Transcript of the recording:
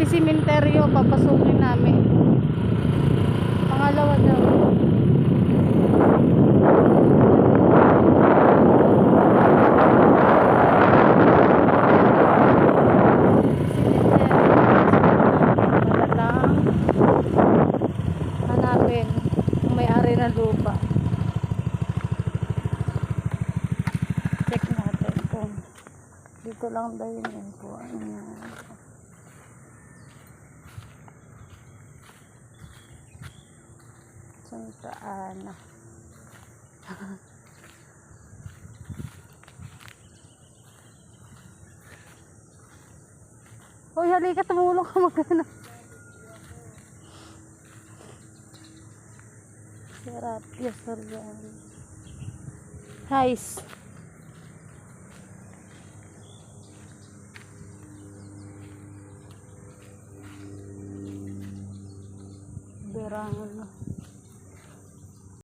Pisimenteryo, papasukin namin. Pangalawa daw. Hanapin kung may-ari ng lupa. Check natin kung dito lang daw yun po. Santa Ana. Hoy, halika, tumulong ka magana. Serapia Soriano. Hais. Berano.